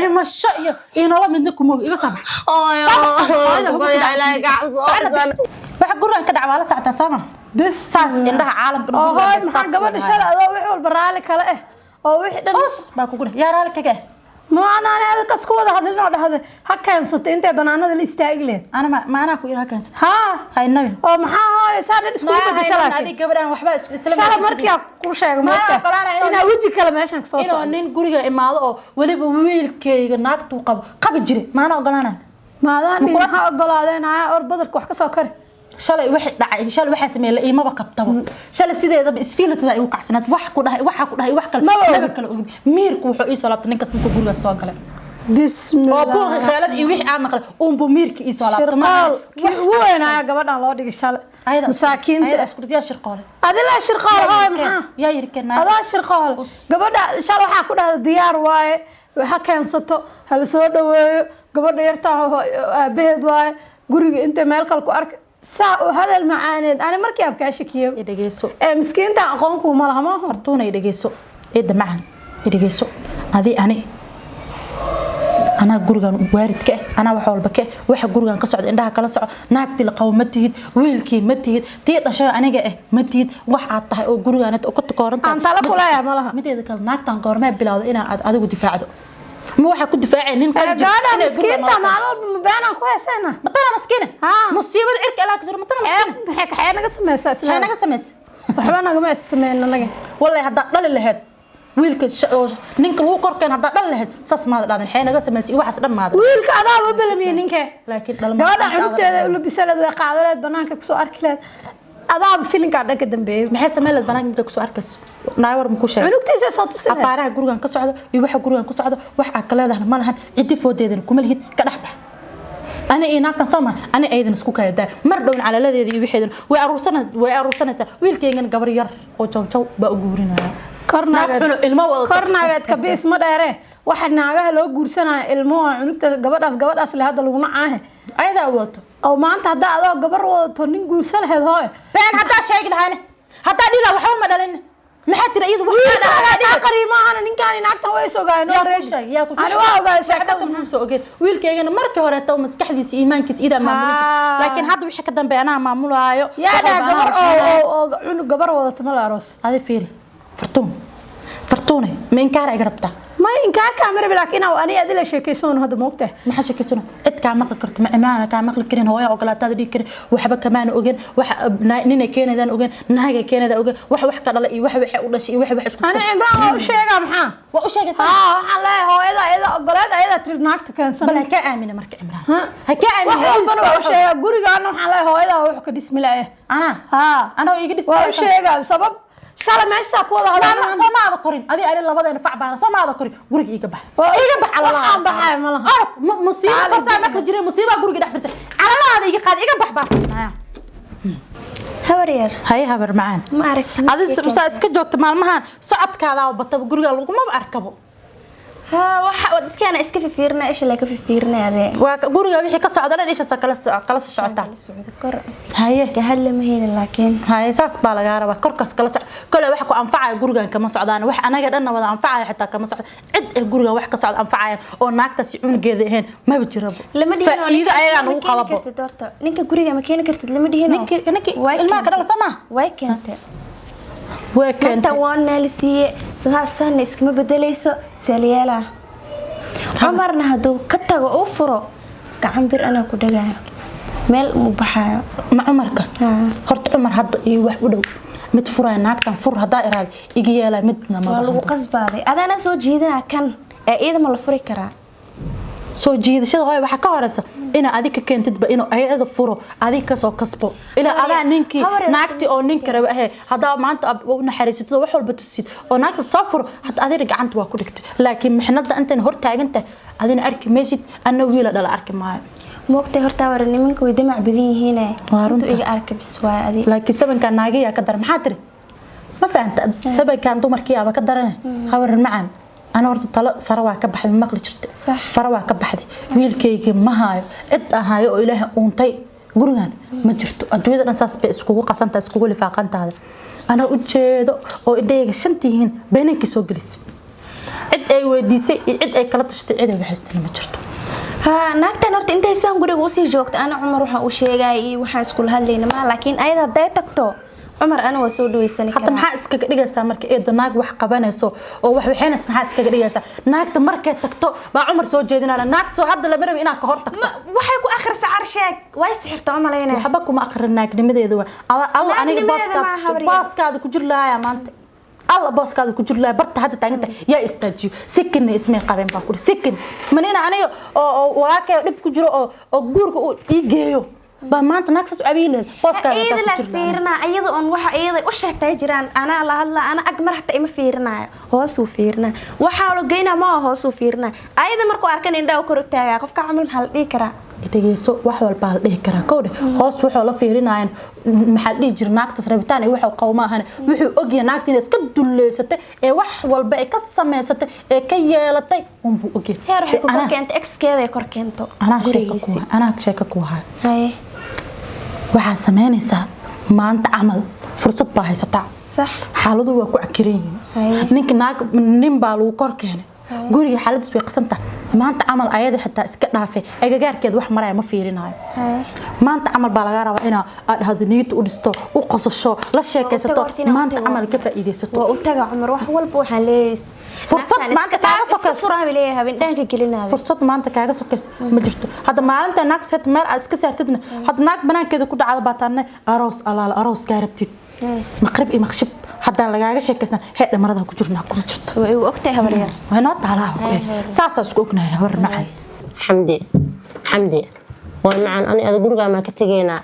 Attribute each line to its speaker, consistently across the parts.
Speaker 1: dhimasho iyo nolol midna kuma iga sabax waxa gurigan ka dhacwala saacta sama
Speaker 2: bas
Speaker 1: saas indhaha caalamka
Speaker 2: oo saas gabadha shalay adoo wix walba raali kale oo wixii dhan
Speaker 1: baa ku gura yaa raali kaga
Speaker 2: ما أنا halkaas ku wada hadalno dhahday ha keensato intee banaanada la istaagi leen
Speaker 1: ma ana ku ira keensato
Speaker 2: ha
Speaker 1: hay nabi
Speaker 2: oo maxaa hooyo saadad isku bedeshay
Speaker 1: adi gabadhan waxba isla
Speaker 2: shalay markii ku sheego ina waji kale meeshan ka soo soo
Speaker 1: nin guriga imaado oo waliba wiilkeyga naagtu qab jire maana ogolaanaa
Speaker 2: maadaan waxa ogolaadeenaya or badarka wax ka soo kari
Speaker 1: shalay wixii dhacay shalay waxa sameeyay iimaba qabtaba shalay sideedaba isfiilada ay u kacsanad wax ku dhahay wax kale naga kale og miirku wuxuu ii soo laabtay ninka samka guriga soo galay bismillah oo buuq khalad iyo wixii aan maqlay uun buu miirki ii soo laabtay
Speaker 2: ma weynaa gabadhan loo dhigay shalay masaakiinta
Speaker 1: isku diyaar shirqoole
Speaker 2: adila shirqoole hooy maxaa
Speaker 1: yaa yirkana
Speaker 2: adaa shirqoole gabadha shalay waxa ku dhahday diyaar waaye waxa keensato hal soo dhaweeyo gabadha yarta aabaheed waaye guriga inta meel kale ku arkay هذا المعاند أنا مركي أبكي أشكيه
Speaker 1: يدقيسو
Speaker 2: مسكين تا أقومكم مالها ما هو
Speaker 1: فرتونا يدقيسو إيه معن يدقيسو هذه أنا جورجان وارد كه أنا وحول بكه واحد جورجان قصعد عندها كلا صع ناقتي القوم متيد ويلكي متيد تيت أشياء أنا جاء متيد واحد طه أو جورجانت أو كنت قارنت
Speaker 2: أنت لا كلا يا مالها
Speaker 1: متيد كلا ناقتان قارمة بلاد أنا أدو دفاع ده مو واحد كنت دفاعي نين
Speaker 2: كان أنا مسكين تا معلول بيانا كويس أنا
Speaker 1: مطلع مسكينة مصيبة العرق لا كسر مطلع مسكينة
Speaker 2: حك حيانا قسم مساس
Speaker 1: حيانا قسم مس
Speaker 2: وحبنا قمة سمين أنا
Speaker 1: والله هذا ضل اللي هاد ويلك نينك هو كركن هذا ضل اللي هاد ساس ما هذا حيانا قسم مس يوحس دم هذا
Speaker 2: ويلك هذا ما بلمي نينك
Speaker 1: لكن
Speaker 2: قاعد عمت ولا بسلد وقاعدات بنانك كسو أركلات أضاب فيلم قاعد قدام بيه
Speaker 1: بحس مالد بنانك كسو أركس نايور مكوشة
Speaker 2: عنقتي صوت سنة
Speaker 1: أفارها جورجان كسعده يوحى جورجان كسعده وح أكله ده ما لهن عدي فودين كمل هيد كنحبه أنا إيه ناقة سما أنا أيضا سكوكا يدا مردون على الذي يبيحدن ويعرسنا ويلكين جبرير وجو بأجورنا
Speaker 2: كرنا كرنا كبيس ما داره واحد ناقة لو جورسنا المو عنقت جبر أصل هذا اللي نعاه
Speaker 1: أيضا وقته
Speaker 2: أو ما أنت هذا جبر وتنين جورسنا هذا هاي
Speaker 1: بين حتى شيء هاني حتى دي لو حوم مدلنا ما حد رأيه
Speaker 2: وحنا قريبا أنا نكاني نعتها ويسوقين
Speaker 1: يا كوش أنا واقع شكلكم نسوقين ويلكين مركه هرتو مسكح لي إيمان كيس إذا معمول لكن هذا وش كدم بأنا معمول عيو
Speaker 2: يا ده جبر أو عنو جبر ولا تملا راس
Speaker 1: هذا فيري فرتوني من كار أقربته
Speaker 2: ما إنكار كاميرا لكن أو أنا أدلى شكيسون هذا موقته
Speaker 1: ما حد شكيسونه إنت كان مقل كرت معنا كان مقل كرين هواية وقلات هذا بيكر وحبة كمان أوجن نينا كينا ذا أوجن نهاجة كينا ذا أوجن وح كذا لا وح ولا شيء وح اسكت
Speaker 2: أنا عمران وشيء محا
Speaker 1: وشيء
Speaker 2: الله هو إذا قلات إذا تريد ناقت كان سنة
Speaker 1: بلا كأمينة مرك عمران هكأمينة
Speaker 2: وشيء قولي قالوا الله هو إذا هو حكي بسم الله أنا ويجي بسم الله وشيء سبب شالا ماشي ساكودا هذا
Speaker 1: ما هذا قرين هذه أنا لبضة نفع بعنا ما هذا قرين قريك يجبح على الله
Speaker 2: عم بحاي مالها
Speaker 1: مصيبة قصة ماكل جري مصيبة قريك دحرته على الله هذا يجي قاعد يجبح بح
Speaker 3: هورير
Speaker 1: هاي هبر معان
Speaker 3: ما أعرف
Speaker 1: هذا مساعد كجوت مالمهان صعد كذا وبطل قريك لكم ما بأركبه
Speaker 3: ها واحد كان إسكف فيرنا إيش اللي كف فيرنا هذا
Speaker 1: وقريك وحي كصعد أنا إيش كلاس الشعتة
Speaker 3: هاي كهل مهين لكن
Speaker 1: هاي ساس بالغارة وكركس كلاس كل واحد أنفع قريك كمان صعدان واحد أنا قد أنا وضع أنفع حتى كمان صعد عد قريك واحد كصعد أنفع أو ناقة سيعون جذهن ما بتجرب
Speaker 3: لما دي
Speaker 1: فإذا أنا مو قلبه
Speaker 3: نينك قريك مكان كرت لما دي هنا
Speaker 1: نك الماء كذا سما
Speaker 3: واي كانت
Speaker 1: وكانت
Speaker 3: وانا لسي سها سنة اسكما بدليسو ساليالا عمرنا هدو كتاغو اوفرو كعنبير انا كدغايا ميل مبحايا
Speaker 1: مع عمرك هرت عمر هدا اي wax u dhow mid furay naagtan fur hada iraad iga yeela midna ma
Speaker 3: lagu qasbaaday adana soo jeedaa kan ee idama la furi karaa
Speaker 1: soo jeedashada hooyo waxa ka horeysa ina adiga keentidba inuu ayada furo adiga soo kasbo ila adaa ninkii naagti oo ninka raba hada maanta u naxariisato wax walba tusid oo naagta soo furo hada adiga gacanta waa ku dhigtay laakiin mixnada intan hor taaganta adina arki meeshid ana wiila dhala arki maayo
Speaker 3: موقتي هرتا ورني منك ويدمع بدين هنا وارنتو إيجا أركب سواء دي
Speaker 1: لكن سبب كان ناقية كدر محاتري ما فهمت سبب كان دمر كيا بكدرنا هور المعان أنا ورد طلق فروا كبح المقل شرت فروا كبح دي ويل كيك ما هاي هاي إله أنطي قرقان ما جرت أدوية أنا أساس بسكوه قسمت أسكوه اللي فاقنت هذا أنا أجد أو إديك شنتين بينك سوق جلس cid ay weydiisay iyo cid ay kala tashatay cid ay waxaystay ma jirto
Speaker 3: ها ناقتان horta intay saan guriga u sii joogto ana Umar waxa uu sheegay iyo waxa isku hadlayna ma laakiin ayada day tagto Umar ana waa soo dhaweysan
Speaker 1: hadda maxaa iskaga dhigaysaa marka ee naag wax qabanayso oo wax waxaynas maxaa iskaga dhigaysaa naagta markay tagto baa Umar soo jeedinana naagta soo hadda la marab inaa ka hor tagto
Speaker 3: waxay ku akhrisaa arsheeg way sixirto Umaleena
Speaker 1: waxba kuma akhrin naagnimadeeda waa alla aniga baaskaada ku jir lahaaya maanta alla baaskaada ku jir lahaaya barta hadda taaganta yaa istaajiyo sikin ismay qabeen baa ku sikin manina aniga oo walaakay dib ku jiro oo guurka uu ii geeyo ba maanta naagtaas abiilay baaskaada ku jir
Speaker 3: fiirna ayada on waxa ayada u sheegtay jiraan ana la hadla ana ag mar hatta ima fiirnaayo hoos u fiirna waxa la geynaa ma hoos u fiirna ayada markuu arkan indhaha kor u taagaa qofka camal maxaa la dhihi karaa
Speaker 1: dhageyso wax walba la dhihi karaa kowde hoos wuxuu la fiirinayaan maxaa la dhihi jir naagtaas rabitaan ay waxa qowma ahan wuxuu ogyahay naagta inay iska duleysatay ee wax walba ay ka sameysatay ee ka yeelatay buu ogyahay
Speaker 3: heer waxa ku keento ex-keeda ay kor keento
Speaker 1: ana sheeka ku hay
Speaker 3: hay
Speaker 1: waxa sameynaysaa maanta amal fursad baa haysataa
Speaker 3: صح
Speaker 1: xaaladu waa ku cakirin ninka naag nin baa lagu kor keenay guriga xaaladiisu way qasantaa maanta amal ayada xitaa iska dhaafay agagaarkeed wax maray ma fiirinayo maanta amal baa laga rabaa inaa aad hadniyad u dhisto u qosasho la sheekaysato maanta amal ka faa'iideysato
Speaker 3: waa u taga Umar wax walba waxaan leeyahay
Speaker 1: fursad maanta kaaga sokayso
Speaker 3: furaha leeyahay habeendanka gelinaa
Speaker 1: fursad maanta kaaga sokayso ma jirto hada maalinta naag set meel aad iska saartidna hada naag banaankeeda ku dhacda baataan aroos gaarabtid maqrib iyo maqshib hada lagaaga sheekaysan heed dhamarada ku jirnaa kuma jirto
Speaker 3: way u ogtahay habaryar
Speaker 1: way noo taalaa saasa isku ognahay habar macaan
Speaker 4: xamdi way macaan ani ada guriga ma ka tageena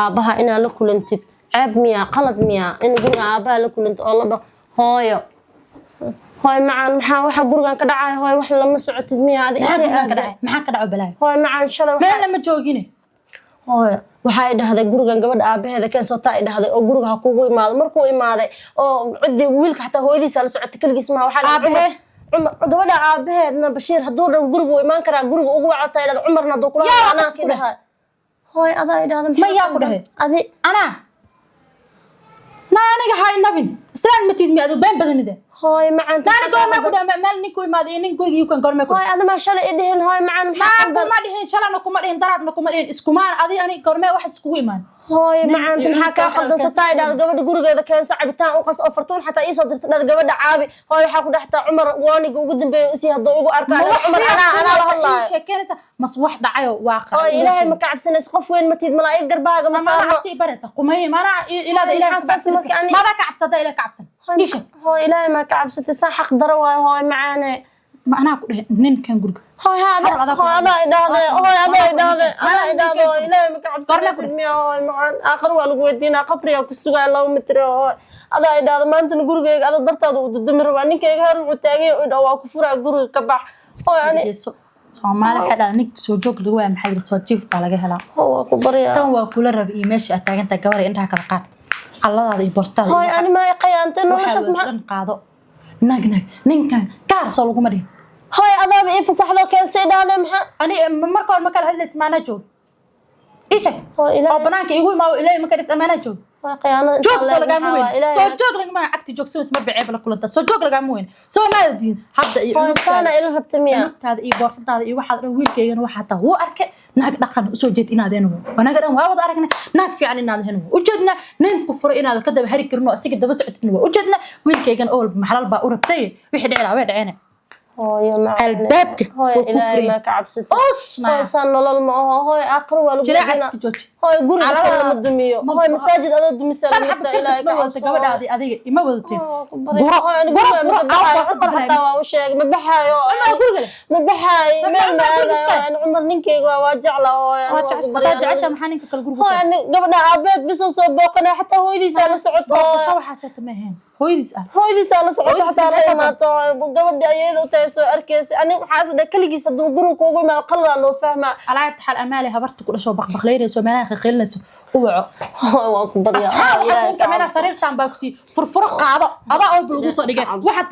Speaker 4: aabaha inaa la kulantid ceeb miya qalad miya in guriga aabaha la kulanto oo la dhaho hooyo هاي معان محا waxa gurigan ka dhacay hooy wax lama socotid miya adiga
Speaker 1: maxaa ka dhaco balaa
Speaker 4: hooy macaan shalay
Speaker 1: meel lama joogine
Speaker 4: hooy waxa ay dhahday gurigan gabadha aabaheeda ka soo taay dhahday oo guriga kuugu imaado markuu imaaday oo cidi wiilka xataa hooyadiisa la socotay kaligiis ma waxa aabahe gabadha aabaheedna Bashiir haduu dhow guriga u imaan karaa guriga ugu wacatay dhahday Umarna haduu kula anaa ka dhahay hooy adaa ay dhahday
Speaker 1: ma yaa ku dhahay
Speaker 4: adi
Speaker 1: ana aniga hay nabin islaan matid mi adu been badanida
Speaker 4: hooy macaan
Speaker 1: taani goorma ku dhaama meel ninku imaado in guriga kan goorma ku
Speaker 4: hooy adama shalay idhiin hooy macaan
Speaker 1: ma dhihin shalana kuma dhihin daraadna kuma dhihin isku maan adi ani goorma wax iskugu imaan
Speaker 4: hooy macaan maxaa ka qaldansataa idhaad gabadha gurigeeda keenso cabitaan u qas oo fartuun xataa ii soo dirtay gabadha caabi hooy waxa ku dhaxtaa Umar waaniga ugu dambeeyay si hadoo ugu arkaa Umar ana la hadlaa
Speaker 1: sheekeynaysa mas wax dhacayo waaqa
Speaker 4: hooy ilaahay ma ka cabsanayso qof weyn matid malaa'ig garbaaga ma saaro
Speaker 1: si baraysa qumay mana ilaahay ma ka cabsada ilaahay ka cabsan isha
Speaker 4: hooy ilaahay ma ka cabsatay sax xaq daro waay hooy macaane
Speaker 1: ma ana ku dhahay ninkan guriga
Speaker 4: hooy hada idhaahday ilaahay ma ka cabsanaysid miya hooy macaan aakhir waa lagu weydiinaa qabriga ku sugaa 2 mitir hooy adaa idhaahdo maanta gurigeyga ada dartaada u dudumi rabaa ninkeyga heer wuxuu taagay oo dhaw waa ku furaa guriga ka bax hooy ani
Speaker 1: Soomaali xada nin soo joog lagu waa maxay soo jiif baa laga helaa
Speaker 4: waa ku bariyaa
Speaker 1: tan waa kula rab iyo meesha aad taaganta gabar inta kala qaad alladaada iyo bortaada
Speaker 4: hooy ani ma qayaantay noloshaas ma
Speaker 1: qaado nag ninkan kaar soo lagu marin
Speaker 4: hooy adaaba ii fasaxdo keensi dhaaday maxaa
Speaker 1: ani marka hore ma kala hadlays maana joog isha oo banaanka igu imaa ilaahay ma ka dhis amaana joog
Speaker 4: qayaanada
Speaker 1: joog soo laga ma weyn soo joog laga ma agti joog soo isma bacay bala kulanta soo joog laga ma weyn soo ma diin hadda iyo
Speaker 4: sana ila rabta miya
Speaker 1: taada iyo boorsadaada iyo waxa dhan wiilkeeyana waxa taa wuu arkay naag dhaqan u soo jeed inaad eenoo wanaga dhan waa wada aragnay naag fiican inaad heno u jeedna nin ku furo inaad ka daba hari karno asiga daba socodin u jeedna wiilkeegan oo maxalal baa u rabtay wixii dhicay way dhaceen
Speaker 4: hooyo ma
Speaker 1: albaabka
Speaker 4: hooyo ilaahay ma ka cabsatay hooyo san nolol ma aha hooyo aakhir waa lagu
Speaker 1: jilaaca
Speaker 4: hooyo guriga lama dumiyo hooyo masaajid adoo dumisa
Speaker 1: ilaahay ka cabso gabadhaadi adiga ima wadateen
Speaker 4: hataa waa u sheegay ma baxaayo ma baxaayo meel maagaan Umar ninkeyga waa jecla hooyo
Speaker 1: jecesha maxaa ninka kala guriga
Speaker 4: hooyo gabadha aabeed bis soo booqana hataa hooyadiisa la socoto
Speaker 1: waxa seeta ma ahayn
Speaker 4: hooyadiisa la socoto hataa la imaato gabadha ayada u tahay soo arkaysa ani waxa kaligiis haduu guriga ugu imaado qalad loo fahmaa
Speaker 1: alaayad xal amaale habarta ku dhasho baqbaqleynayso meelaha khilnayso uwaco
Speaker 4: waa ku baryaa
Speaker 1: asxaab waxa uu sameeyay sariirtan baa ku sii furfuro qaado adaa oo lagu soo dhigay waxaad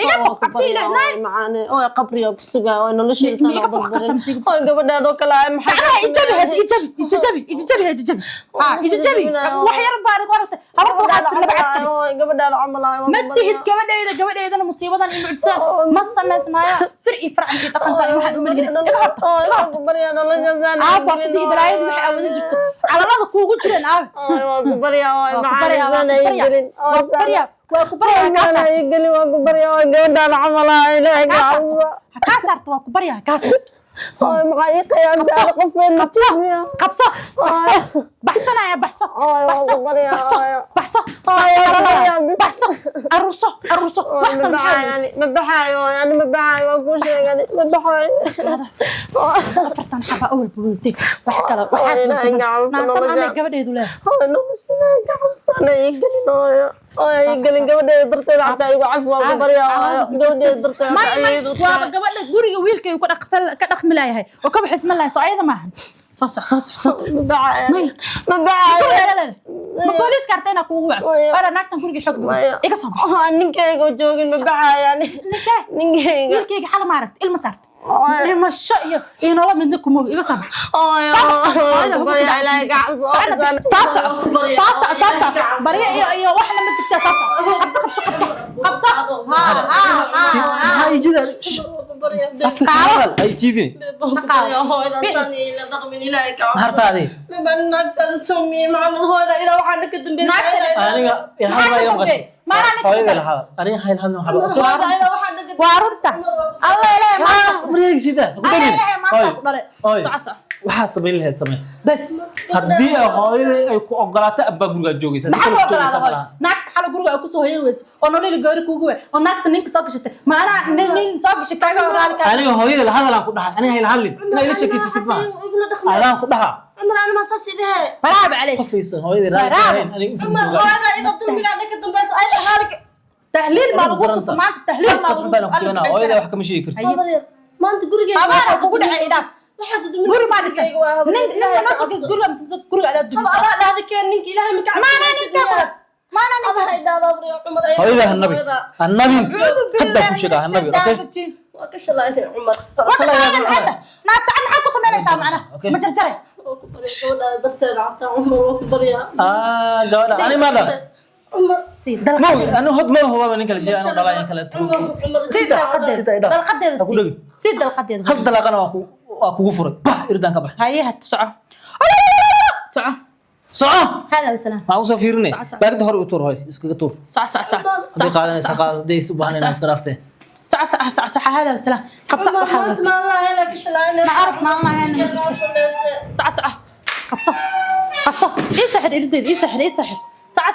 Speaker 1: iga fog cabsi ilaahay
Speaker 4: macaane oo qabriga ku sugaa oo noloshiisa la barbarin oo gabadhaadoo kale ay maxay
Speaker 1: ijabi wax yar baan ugu aragtay habarta waxaas laba cad
Speaker 4: oo gabadhaada camalaay
Speaker 1: ma tihid gabadheedana musiibadan in mucjisaan ma sameysnaayo fir'i farcanki dhaqanka in waxaan u malgin iga horta
Speaker 4: ku baryaa noloshaasaan
Speaker 1: aaba sidii balaayadu waxa awada jirto calalada kuugu jireen
Speaker 4: waa ku baryaa oo macaane ay gelin
Speaker 1: waa ku baryaa kaasa
Speaker 4: ay gelin waa ku baryaa oo gabadhaada camalaay ilaahay
Speaker 1: ka saarto waa ku baryaa kaasa
Speaker 4: oo maxay qiyaamta qofeen
Speaker 1: qabso baxsanaya baxso aruso wax kale
Speaker 4: ma baxayo yani ma baxayo waa ku sheegay ma baxayo
Speaker 1: afartan xaba awal buuntay wax kale waxaad naatan gabadheedu leeyahay
Speaker 4: nolosha gacansanay gelin gabadheeda darteeda xataa igu caf waa ku baryaa gabadheeda darteeda
Speaker 1: waa gabadha guriga wiilkay ku dhaqmi lahayd oo ka bixisma lahayd soo ayada maahan soo
Speaker 4: ma baxayo
Speaker 1: ma booliis kartayna kuugu waco ara naagtan guriga xog iga soo
Speaker 4: ninkeyga joogin ma baxayo ninkeyga
Speaker 1: wiilkayga xal ma aragt ilma saart dhimasho iyo nolol midna kuma iga soo bax barya iyo waxna ma jirtaa qabso
Speaker 5: ay jiidin hartaadi aniga ilaahay baa maqashay hooyada lahaa aniga hayl hadna
Speaker 1: waa runta allah ilaahay ma
Speaker 5: wareegsida
Speaker 1: waxaa
Speaker 5: waxaa sameyn lahayd samee
Speaker 1: bas
Speaker 5: haddii hooyada ay ku ogolaato abba guriga joogaysa
Speaker 1: naagta xal guriga ay ku soo hoyan weyso oo nolol gaari kuugu way oo naagta ninka soo gashatay ma ana nin soo gashay kaaga raali ka
Speaker 5: aniga hooyada la hadal aan ku dhahay aniga hayl hadlin ina ila sheekeysatid ma adaan ku dhaha
Speaker 3: عمر أنا ما صار سيدها
Speaker 1: برافو عليك
Speaker 5: qofaysan hooyada raali ka ahayn aniga inta
Speaker 3: عمر هذا إذا ضل قاعد كده بس أي حالك
Speaker 1: تهليل ما لقوت ما تهليل ما
Speaker 5: لقوت hooyada wax kama sheegi kartid
Speaker 3: ما أنت قولي
Speaker 1: أنا كقول عيدا
Speaker 3: واحد
Speaker 1: قول ما نسى نين نص قول مسمس قول على الدنيا
Speaker 3: هذا كان نيك إلهي مكعب
Speaker 1: ما أنا نكبر ما أنا
Speaker 3: هذا هيدا ضبري عمر
Speaker 5: hooyada النبي hadda ku sheega النبي okay
Speaker 3: وكش الله يا عمر
Speaker 1: وكش الله هذا ناس عم حكوا سمعنا معنا ما جرجري
Speaker 5: gabadha ani ma dhalay
Speaker 1: سيد
Speaker 5: أنا هاد ما هو من كل شيء أنا طلعين كلا تروح
Speaker 1: سيد القدير سيد القدير
Speaker 5: هاد طلعنا وأكو غفر bah إردان كبح
Speaker 1: هاي هتسعة سعة
Speaker 5: هذا
Speaker 1: بسلام
Speaker 5: ما أوصل فيرني بعد ظهر أطور هاي إسكت أطور
Speaker 1: سعة
Speaker 5: دي قاعدة سقاط دي سبحان الله سكرافته
Speaker 1: سعة هذا بسلام خبصة
Speaker 3: ما الله هلا كش لا
Speaker 1: ما عرف ما الله هنا سعة خبصة إيه سحر إيه سحر سعة